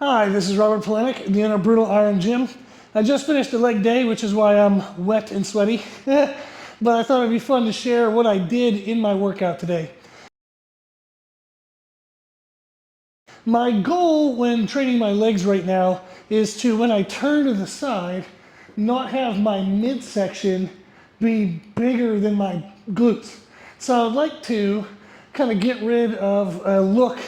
Hi, this is Robert Polenic, the owner of Brutal Iron Gym. I just finished a leg day, which is why I'm wet and sweaty. But I thought it'd be fun to share what I did in my workout today. My goal when training my legs right now is to, when I turn to the side, not have my midsection be bigger than my glutes. So I'd like to kind of get rid of a look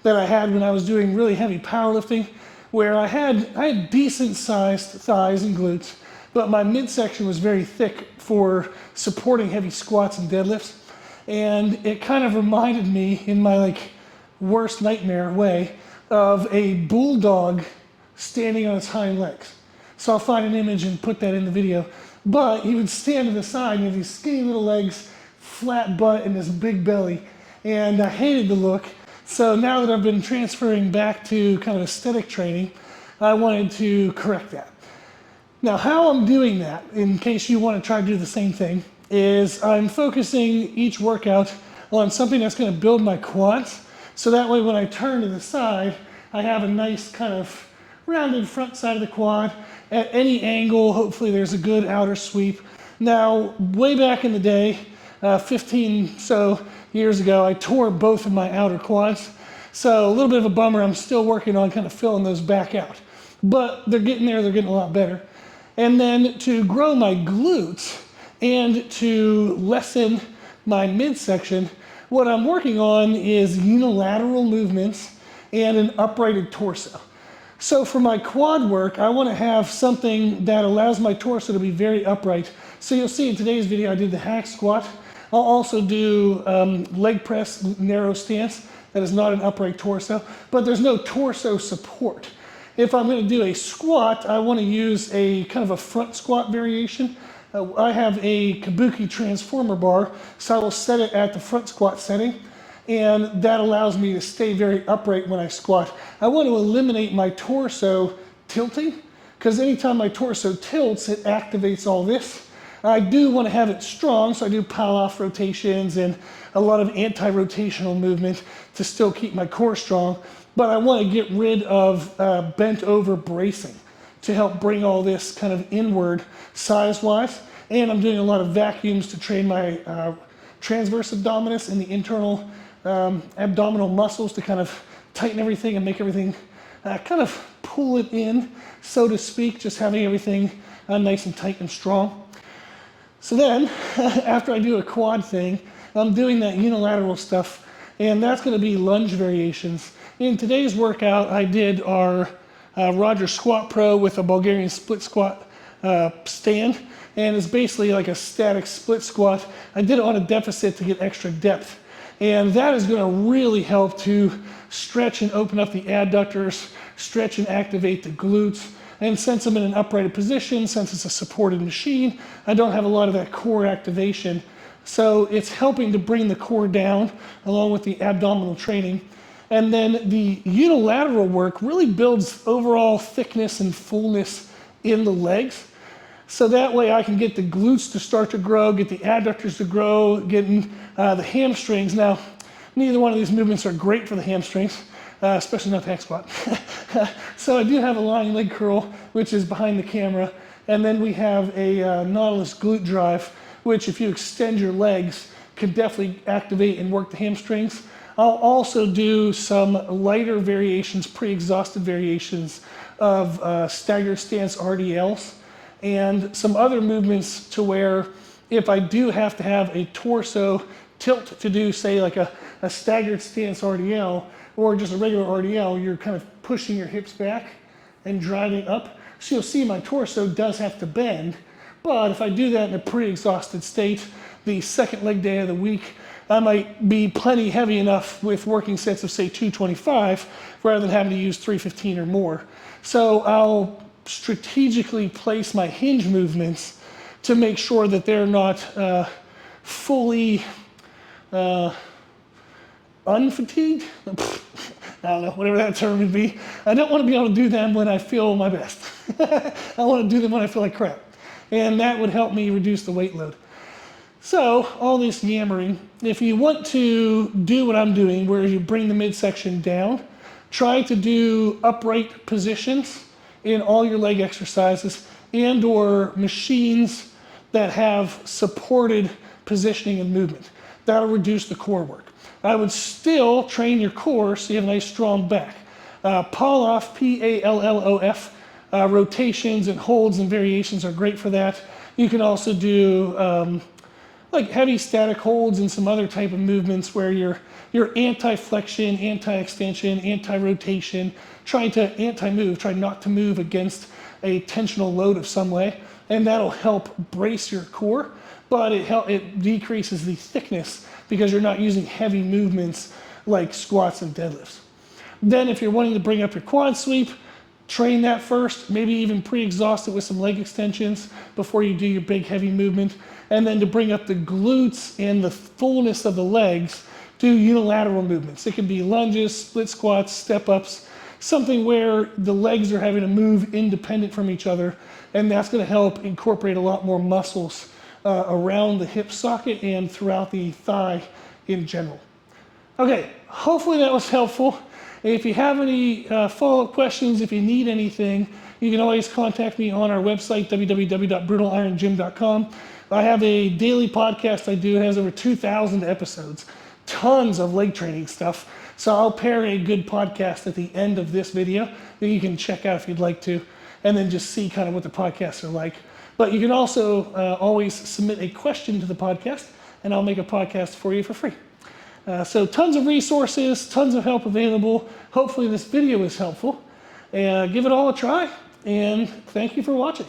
that I had when I was doing really heavy powerlifting, where I had decent sized thighs and glutes, but my midsection was very thick for supporting heavy squats and deadlifts. And it kind of reminded me, in my worst nightmare way, of a bulldog standing on its hind legs. So I'll find an image and put that in the video. But he would stand to the side and he had these skinny little legs, flat butt, and this big belly. And I hated the look. So now that I've been transferring back to kind of aesthetic training, I wanted to correct that. Now, how I'm doing that, in case you want to try to do the same thing, is I'm focusing each workout on something that's going to build my quads. So that way when I turn to the side, I have a nice kind of rounded front side of the quad. At any angle, hopefully there's a good outer sweep. Now, way back in the day, 15 so years ago, I tore both of my outer quads. So a little bit of a bummer. I'm still working on kind of filling those back out. But they're getting there, they're getting a lot better. And then to grow my glutes and to lessen my midsection, what I'm working on is unilateral movements and an uprighted torso. So for my quad work, I want to have something that allows my torso to be very upright. So you'll see in today's video, I did the hack squat. I'll also do leg press, narrow stance. That is not an upright torso, but there's no torso support. If I'm going to do a squat, I want to use a kind of a front squat variation. I have a Kabuki transformer bar, so I will set it at the front squat setting, and that allows me to stay very upright when I squat. I want to eliminate my torso tilting, because anytime my torso tilts, it activates all this. I do want to have it strong, so I do pile-off rotations and a lot of anti-rotational movement to still keep my core strong, but I want to get rid of bent over bracing to help bring all this kind of inward size-wise. And I'm doing a lot of vacuums to train my transverse abdominis and the internal abdominal muscles to kind of tighten everything and make everything kind of pull it in, so to speak, just having everything nice and tight and strong. So then, after I do a quad thing, I'm doing that unilateral stuff, and that's going to be lunge variations. In today's workout, I did our Roger Squat Pro with a Bulgarian split squat stand, and it's basically like a static split squat. I did it on a deficit to get extra depth, and that is going to really help to stretch and open up the adductors, stretch and activate the glutes. And since I'm in an uprighted position, since it's a supported machine, I don't have a lot of that core activation. So it's helping to bring the core down along with the abdominal training. And then the unilateral work really builds overall thickness and fullness in the legs. So that way I can get the glutes to start to grow, get the adductors to grow, getting the hamstrings. Now, neither one of these movements are great for the hamstrings, especially not the hack squat. So I do have a lying leg curl, which is behind the camera. And then we have a Nautilus glute drive, which if you extend your legs, can definitely activate and work the hamstrings. I'll also do some lighter variations, pre-exhausted variations of staggered stance RDLs and some other movements to where if I do have to have a torso tilt to do, say, like a staggered stance RDL or just a regular RDL, you're kind of pushing your hips back and driving up. So you'll see my torso does have to bend, but if I do that in a pre-exhausted state, the second leg day of the week, I might be plenty heavy enough with working sets of, say, 225 rather than having to use 315 or more. So I'll strategically place my hinge movements to make sure that they're not fully unfatigued. I don't know, whatever that term would be. I don't want to be able to do them when I feel my best. I want to do them when I feel like crap. And that would help me reduce the weight load. So, all this yammering, if you want to do what I'm doing, where you bring the midsection down, Try to do upright positions in all your leg exercises and or machines that have supported positioning and movement. That'll reduce the core work. I would still train your core so you have a nice strong back. Palloff, P-A-L-L-O-F, rotations and holds and variations are great for that. You can also do like heavy static holds and some other type of movements where you're anti-flexion, anti-extension, anti-rotation, trying to anti-move, try not to move against a tensional load of some way, and that'll help brace your core, but it decreases the thickness because you're not using heavy movements like squats and deadlifts. Then if you're wanting to bring up your quad sweep, train that first, maybe even pre-exhaust it with some leg extensions before you do your big heavy movement. And then to bring up the glutes and the fullness of the legs, do unilateral movements. It can be lunges, split squats, step ups, something where the legs are having to move independent from each other, and that's going to help incorporate a lot more muscles around the hip socket and throughout the thigh in general. Okay, hopefully that was helpful. If you have any follow-up questions, if you need anything, you can always contact me on our website, www.brutalirongym.com. I have a daily podcast I do. It has over 2,000 episodes, tons of leg training stuff. So I'll pair a good podcast at the end of this video that you can check out if you'd like to, and then just see kind of what the podcasts are like. But you can also always submit a question to the podcast, and I'll make a podcast for you for free. So tons of resources, tons of help available. Hopefully this video is helpful. Give it all a try, and thank you for watching.